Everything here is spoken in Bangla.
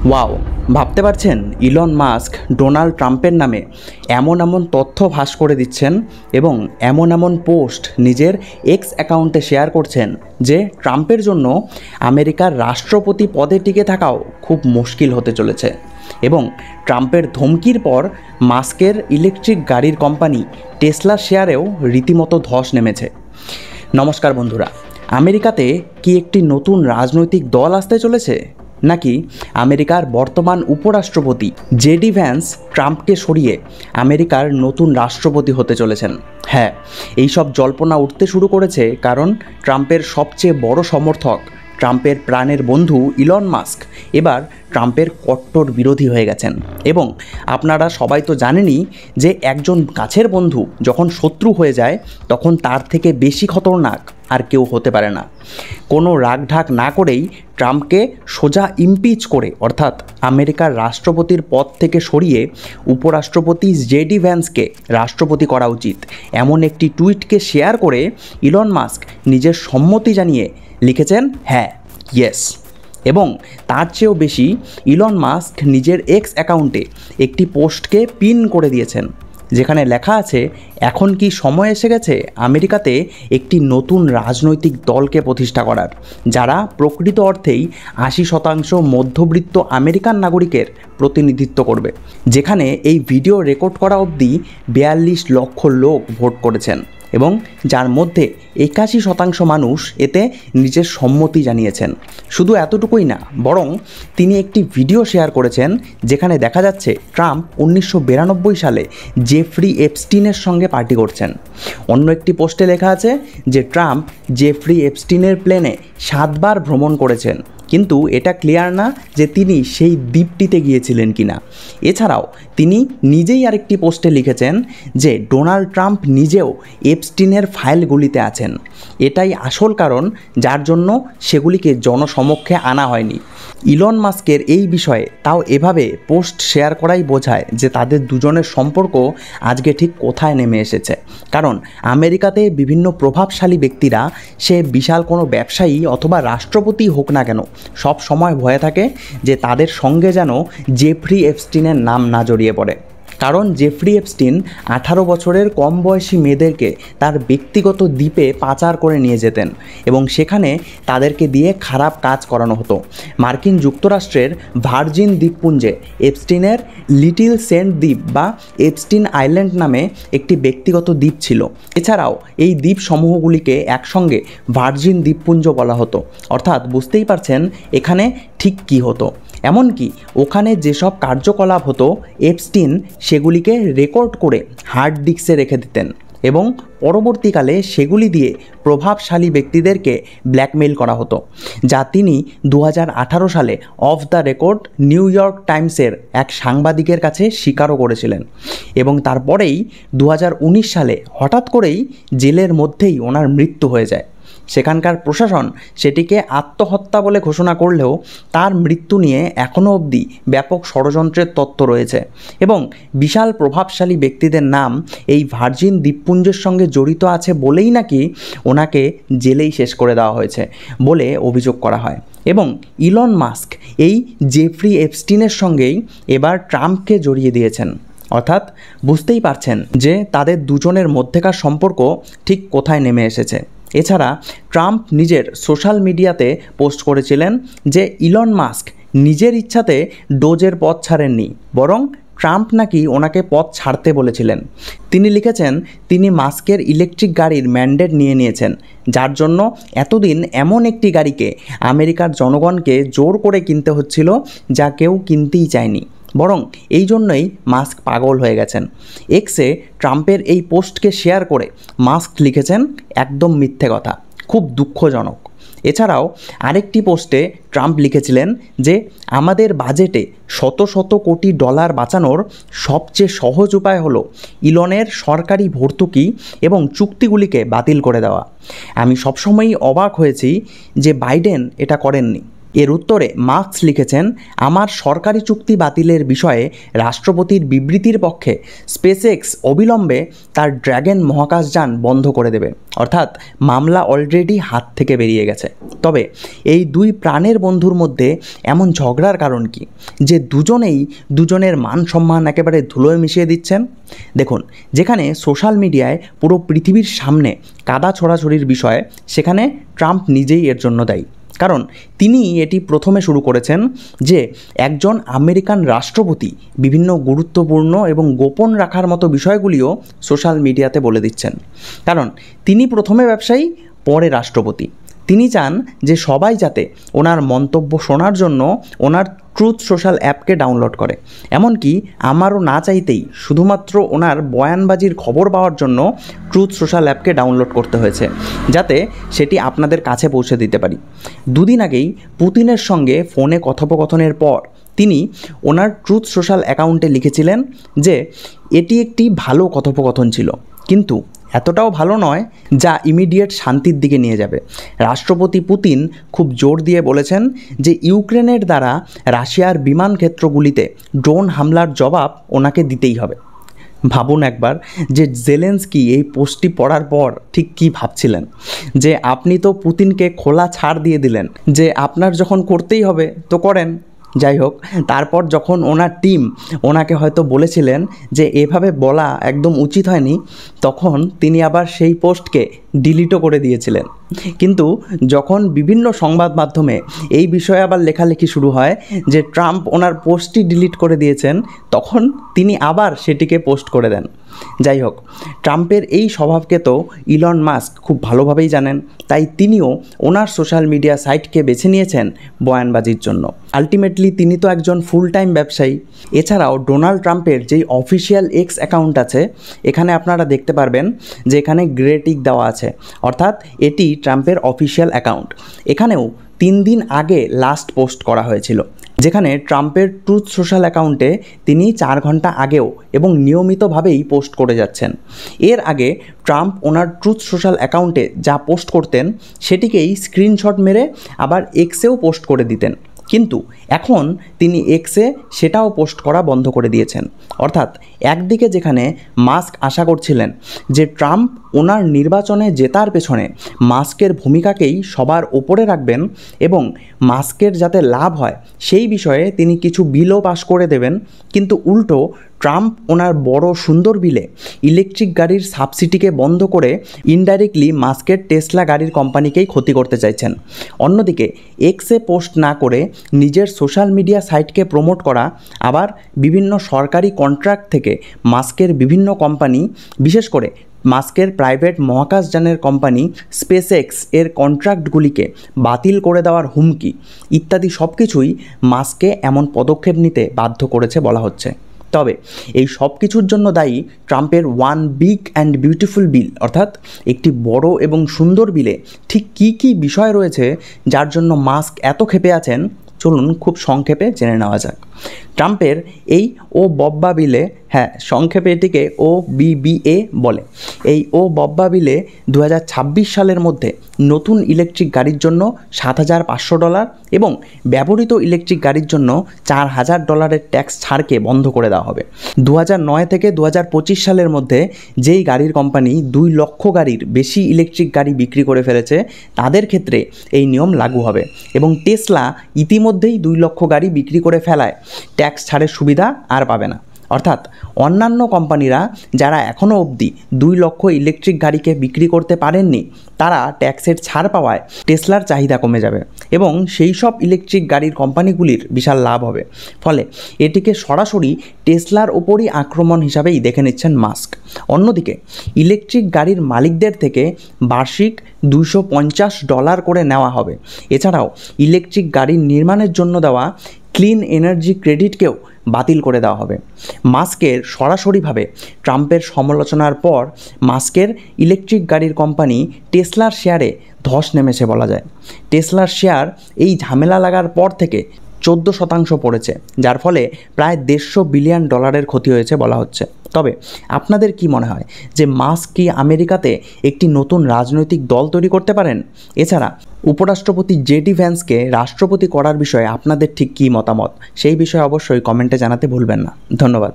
ওয়াও, ভাবতে পারছেন ইলন মাস্ক ডোনাল্ড ট্রাম্পের নামে এমন এমন তথ্য ফাঁস করে দিচ্ছেন এবং এমন এমন পোস্ট নিজের এক্স অ্যাকাউন্টে শেয়ার করছেন যে ট্রাম্পের জন্য আমেরিকার রাষ্ট্রপতি পদে টিকে থাকাও খুব মুশকিল হতে চলেছে। এবং ট্রাম্পের ধমকির পর মাস্কের ইলেকট্রিক গাড়ির কোম্পানি টেসলার শেয়ারেও রীতিমতো ধস নেমেছে। নমস্কার বন্ধুরা, আমেরিকাতে কি একটি নতুন রাজনৈতিক দল আসতে চলেছে, নাকি আমেরিকার বর্তমান উপরাষ্ট্রপতি জেডি ভ্যান্স ট্রাম্পকে সরিয়ে আমেরিকার নতুন রাষ্ট্রপতি হতে চলেছেন? হ্যাঁ, এইসব জল্পনা উঠতে শুরু করেছে কারণ ট্রাম্পের সবচেয়ে বড় সমর্থক, ট্রাম্পের প্রাণের বন্ধু ইলন মাস্ক এবার ট্রাম্পের কট্টর বিরোধী হয়ে গেছেন। এবং আপনারা সবাই তো জানেনই যে একজন কাছের বন্ধু যখন শত্রু হয়ে যায় তখন তার থেকে বেশি খতরনাক আর কেউ হতে পারে না। কোনো রাগঢাক না করেই ট্রাম্পকে সোজা ইমপিচ করে, অর্থাৎ আমেরিকার রাষ্ট্রপতির পদ থেকে সরিয়ে উপরাষ্ট্রপতি জেডি ভ্যান্সকে রাষ্ট্রপতি করা উচিত, এমন একটি টুইটকে শেয়ার করে ইলন মাস্ক নিজের সম্মতি জানিয়ে লিখেছেন হ্যাঁ, ইয়েস। এবং তার চেয়েও বেশি ইলন মাস্ক নিজের এক্স অ্যাকাউন্টে একটি পোস্টকে পিন করে দিয়েছেন, যেখানে লেখা আছে এখন কি সময় এসে গেছে আমেরিকাতে একটি নতুন রাজনৈতিক দলকে প্রতিষ্ঠা করার, যারা প্রকৃত অর্থেই 80% মধ্যবিত্ত আমেরিকান নাগরিকের প্রতিনিধিত্ব করবে। যেখানে এই ভিডিও রেকর্ড করা অবধি 42 লক্ষ লোক ভোট করেছেন এবং যার মধ্যে 81% মানুষ এতে নিজের সম্মতি জানিয়েছেন। শুধু এতটুকুই না, বরং তিনি একটি ভিডিও শেয়ার করেছেন যেখানে দেখা যাচ্ছে ট্রাম্প 1992 সালে জেফ্রি এপস্টিনের সঙ্গে পার্টি করছেন। অন্য একটি পোস্টে লেখা আছে যে ট্রাম্প জেফ্রি এপস্টিনের প্লেনে 7 বার ভ্রমণ করেছেন, কিন্তু এটা ক্লিয়ার না যে তিনি সেই দ্বীপটিতে গিয়েছিলেন কিনা। এছাড়াও তিনি নিজেই আরেকটি পোস্টে লিখেছেন যে ডোনাল্ড ট্রাম্প নিজেও এপস্টিনের ফাইলগুলিতে আছেন। এটাই আসল কারণ যার জন্য সেগুলিকে জনসমক্ষে আনা হয়নি। ইলন মাস্কের এই বিষয়ে তাও এভাবে পোস্ট শেয়ার করাই বোঝায় যে তাদের দুজনের সম্পর্ক আজকে ঠিক কোথায় নেমে এসেছে। কারণ আমেরিকাতে বিভিন্ন প্রভাবশালী ব্যক্তিরা, সে বিশাল কোনো ব্যবসায়ী অথবা রাষ্ট্রপতি হোক না কেন, সব সময় ভয়ে থাকে যে তাদের সঙ্গে যেন জেফ্রি এপস্টিনের নাম না জড়িয়ে পড়ে। কারণ জেফ্রি এপস্টিন 18 বছরের কম বয়সী মেয়েদেরকে তার ব্যক্তিগত দ্বীপে পাচার করে নিয়ে যেতেন এবং সেখানে তাদেরকে দিয়ে খারাপ কাজ করানো হতো। মার্কিন যুক্তরাষ্ট্রের ভার্জিন দ্বীপপুঞ্জে এপস্টিনের লিটল সেন্ট দ্বীপ বা এপস্টিন আইল্যান্ড নামে একটি ব্যক্তিগত দ্বীপ ছিল। এছাড়াও এই দ্বীপ সমূহগুলিকে একসঙ্গে ভার্জিন দ্বীপপুঞ্জ বলা হতো। অর্থাৎ বুঝতেই পারছেন এখানে ঠিক কী হতো। এমনকি ওখানে যেসব কার্যকলাপ হতো এপস্টিন সেগুলিকে রেকর্ড করে হার্ড ডিস্কে রেখে দিতেন এবং পরবর্তীকালে সেগুলি দিয়ে প্রভাবশালী ব্যক্তিদেরকে ব্ল্যাকমেইল করা হতো, যা তিনি 2018 সালে off the record New York টাইমসের এক সাংবাদিকের কাছে স্বীকারও করেছিলেন। এবং তারপরেই 2019 সালে হঠাৎ করেই জেলের মধ্যেই ওনার মৃত্যু হয়ে যায়। সেখানকার প্রশাসন সেটিকে আত্মহত্যা বলে ঘোষণা করলেও তার মৃত্যু নিয়ে এখনও অবধি ব্যাপক ষড়যন্ত্রের তত্ত্ব রয়েছে এবং বিশাল প্রভাবশালী ব্যক্তিদের নাম এই ভার্জিন দ্বীপপুঞ্জের সঙ্গে জড়িত আছে বলেই নাকি ওনাকে জেলেই শেষ করে দেওয়া হয়েছে বলে অভিযোগ করা হয়। এবং ইলন মাস্ক এই জেফ্রি এপস্টিনের সঙ্গেই এবার ট্রাম্পকে জড়িয়ে দিয়েছেন। অর্থাৎ বুঝতেই পারছেন যে তাদের দুজনের মধ্যেকার সম্পর্ক ঠিক কোথায় নেমে এসেছে। এছাড়া ট্রাম্প নিজের সোশ্যাল মিডিয়াতে পোস্ট করেছিলেন যে ইলন মাস্ক নিজের ইচ্ছাতে ডোজের পথ ছাড়েননি, বরং ট্রাম্প নাকি ওনাকে পথ ছাড়তে বলেছিলেন। তিনি লিখেছেন তিনি মাস্কের ইলেকট্রিক গাড়ির ম্যান্ডেট নিয়ে নিয়েছেন, যার জন্য এতদিন এমন একটি গাড়িকে আমেরিকার জনগণকে জোর করে কিনতে হচ্ছিল যা কেউ কিনতেই চায়নি। বরং এই জন্যই মাস্ক পাগল হয়ে গেছেন। এক্সে ট্রাম্পের এই পোস্টকে শেয়ার করে মাস্ক লিখেছেন একদম মিথ্যে কথা, খুব দুঃখজনক। এছাড়াও আরেকটি পোস্টে ট্রাম্প লিখেছিলেন যে আমাদের বাজেটে শত শত কোটি ডলার বাঁচানোর সবচেয়ে সহজ উপায় হলো ইলনের সরকারি ভর্তুকি এবং চুক্তিগুলিকে বাতিল করে দেওয়া। আমি সবসময়ই অবাক হয়েছি যে বাইডেন এটা করেননি। এর উত্তরে মাস্ক লিখেছেন, আমার সরকারি চুক্তি বাতিলের বিষয়ে রাষ্ট্রপতির বিবৃতির পক্ষে স্পেসএক্স অবিলম্বে তার ড্র্যাগন মহাকাশযান বন্ধ করে দেবে, অর্থাৎ মামলা অলরেডি হাত থেকে বেরিয়ে গেছে। তবে এই দুই প্রাণের বন্ধুর মধ্যে এমন ঝগড়ার কারণ কি যে দুজনেই দুজনের মান সম্মান একেবারে ধুলোয় মিশিয়ে দিচ্ছেন? দেখুন, যেখানে সোশ্যাল মিডিয়ায় পুরো পৃথিবীর সামনে কাদা ছোড়াছড়ির বিষয়, সেখানে ট্রাম্প নিজেই এর জন্য দায়ী। কারণ তিনি এটি প্রথমে শুরু করেছেন যে একজন আমেরিকান রাষ্ট্রপতি বিভিন্ন গুরুত্বপূর্ণ এবং গোপন রাখার মতো বিষয়গুলিও সোশ্যাল মিডিয়াতে বলে দিচ্ছেন। কারণ তিনি প্রথমে ব্যবসায়ী, পরে রাষ্ট্রপতি। তিনি চান যে সবাই যাতে ওনার মন্তব্য শোনার জন্য ওনার ট্রুথ সোশ্যাল অ্যাপকে ডাউনলোড করে। এমনকি আমারও না চাইতেই শুধুমাত্র ওনার বয়ানবাজির খবর পাওয়ার জন্য ট্রুথ সোশ্যাল অ্যাপকে ডাউনলোড করতে হয়েছে, যাতে সেটি আপনাদের কাছে পৌঁছে দিতে পারি। দুদিন আগেই পুতিনের সঙ্গে ফোনে কথোপকথনের পর তিনি ওনার ট্রুথ সোশ্যাল অ্যাকাউন্টে লিখেছিলেন যে এটি একটি ভালো কথোপকথন ছিল, কিন্তু এতটাও ভালো নয় যা ইমিডিয়েট শান্তির দিকে নিয়ে যাবে। রাষ্ট্রপতি পুতিন খুব জোর দিয়ে বলেছেন যে ইউক্রেনের দ্বারা রাশিয়ার বিমান ক্ষেত্রগুলিতে ড্রোন হামলার জবাব ওনাকে দিতেই হবে। ভাবুন একবার যে জেলেন্সকি এই পোস্টটি পড়ার পর ঠিক কী ভাবছিলেন, যে আপনি তো পুতিনকে খোলা ছাড় দিয়ে দিলেন যে আপনার যখন করতেই হবে তো করেন। যাই হোক, তারপর যখন ওনার টিম ওনাকে হয়তো বলেছিলেন যে এভাবে বলা একদম উচিত হয়নি, তখন তিনি আবার সেই পোস্টকে ডিলিটও করে দিয়েছিলেন। কিন্তু যখন বিভিন্ন সংবাদ মাধ্যমে এই বিষয়ে আবার লেখালেখি শুরু হয় যে ট্রাম্প ওনার পোস্টটি ডিলিট করে দিয়েছেন, তখন তিনি আবার সেটিকে পোস্ট করে দেন। যাই হোক, ট্রাম্পের এই স্বভাবকে তো ইলন মাস্ক খুব ভালোভাবেই জানেন, তাই তিনিও ওনার সোশ্যাল মিডিয়া সাইটকে বেছে নিয়েছেন বয়ানবাজির জন্য। আলটিমেটলি তিনি তো একজন ফুল টাইম ব্যবসায়ী। এছাড়াও ডোনাল্ড ট্রাম্পের যেই অফিসিয়াল এক্স অ্যাকাউন্ট আছে, এখানে আপনারা দেখতে পারবেন যে এখানে গ্রে টিক দেওয়া আছে, অর্থাৎ এটি ট্রাম্পের অফিসিয়াল অ্যাকাউন্ট। এখানেও 3 দিন আগে লাস্ট পোস্ট করা হয়েছিল, যেখানে ট্রাম্পের ট্রুথ সোশ্যাল অ্যাকাউন্টে তিনি 4 ঘন্টা আগেও এবং নিয়মিতভাবেই পোস্ট করে যাচ্ছেন। এর আগে ট্রাম্প ওনার ট্রুথ সোশ্যাল অ্যাকাউন্টে যা পোস্ট করতেন সেটিকেই স্ক্রিনশট মেরে আবার এক্সেও পোস্ট করে দিতেন, কিন্তু এখন তিনি এক্সে সেটাও পোস্ট করা বন্ধ করে দিয়েছেন। অর্থাৎ একদিকে যেখানে মাস্ক আশা করছিলেন যে ট্রাম্প ওনার নির্বাচনে জেতার পেছনে মাস্কের ভূমিকাকেই সবার ওপরে রাখবেন এবং মাস্কের যাতে লাভ হয় সেই বিষয়ে তিনি কিছু বিলও পাশ করে দেবেন, কিন্তু উল্টো ট্রাম্প ওনার বড় সুন্দর বিলে ইলেকট্রিক গাড়ির সাবসিডিকে বন্ধ করে ইনডাইরেক্টলি মাস্কের টেসলা গাড়ির কোম্পানিকেই ক্ষতি করতে চাইছেন। অন্যদিকে এক্সে পোস্ট না করে নিজের সোশ্যাল মিডিয়া সাইটকে প্রমোট করা, আবার বিভিন্ন সরকারি কন্ট্রাক্ট থেকে মাস্কের বিভিন্ন কোম্পানি, বিশেষ করে মাস্কের প্রাইভেট মহাকাশযানের কোম্পানি স্পেসএক্স এর কন্ট্রাক্টগুলিকে বাতিল করে দেওয়ার হুমকি ইত্যাদি সব কিছুই মাস্ককে এমন পদক্ষেপ নিতে বাধ্য করেছে বলা হচ্ছে। তবে এই সব কিছুর জন্য দায়ী ট্রাম্পের one big and beautiful bill, অর্থাৎ একটি বড় এবং সুন্দর বিলে ঠিক কী কী বিষয় রয়েছে যার জন্য মাস্ক এত ক্ষেপে আছেন, চলুন খুব সংক্ষেপে জেনে নেওয়া যাক। ট্রাম্পের এই ও বব্বা বিলে, হ্যাঁ সংক্ষেপে এটিকে OBBA বলে, এই ও বব্বা বিলে 2026 সালের মধ্যে নতুন ইলেকট্রিক গাড়ির জন্য $7,500 এবং ব্যবহৃত ইলেকট্রিক গাড়ির জন্য $4,000 ট্যাক্স ছাড়কে বন্ধ করে দেওয়া হবে। 2009 থেকে 2025 সালের মধ্যে যেই গাড়ির কোম্পানি 2 লক্ষ গাড়ির বেশি ইলেকট্রিক গাড়ি বিক্রি করে ফেলেছে তাদের ক্ষেত্রে এই নিয়ম লাগু হবে এবং টেসলা ইতিমধ্যেই 2 লক্ষ গাড়ি বিক্রি করে ফেলায় ট্যাক্স ছাড়ের সুবিধা আর পাবে না। অর্থাৎ অন্যান্য কোম্পানিরা যারা এখনও অবধি 2 লক্ষ ইলেকট্রিক গাড়িকে বিক্রি করতে পারেননি, তারা ট্যাক্সের ছাড় পাওয়ায় টেসলার চাহিদা কমে যাবে এবং সেই সব ইলেকট্রিক গাড়ির কোম্পানিগুলির বিশাল লাভ হবে। ফলে এটিকে সরাসরি টেসলার ওপরই আক্রমণ হিসাবেই দেখে নিচ্ছেন মাস্ক। অন্যদিকে ইলেকট্রিক গাড়ির মালিকদের থেকে বার্ষিক $250 করে নেওয়া হবে। এছাড়াও ইলেকট্রিক গাড়ির নির্মাণের জন্য দেওয়া ক্লিন এনার্জি ক্রেডিটকেও বাতিল করে দেওয়া হবে। মাস্কের সরাসরিভাবে ট্রাম্পের সমালোচনার পর মাস্কের ইলেকট্রিক গাড়ির কোম্পানি টেসলার শেয়ারে ধস নেমেছে বলা যায়। টেসলার শেয়ার এই ঝামেলা লাগার পর থেকে 14% পড়েছে, যার ফলে প্রায় $150 বিলিয়ন ক্ষতি হয়েছে বলা হচ্ছে। তবে আপনাদের কি মনে হয় যে মাস্ক কি আমেরিকাতে একটি নতুন রাজনৈতিক দল তৈরি করতে পারেন? এছাড়া উপরাষ্ট্রপতি জেডি ভ্যান্সকে রাষ্ট্রপতি করার বিষয়ে আপনাদের ঠিক কী মতামত, সেই বিষয়ে অবশ্যই কমেন্টে জানাতে ভুলবেন না। ধন্যবাদ।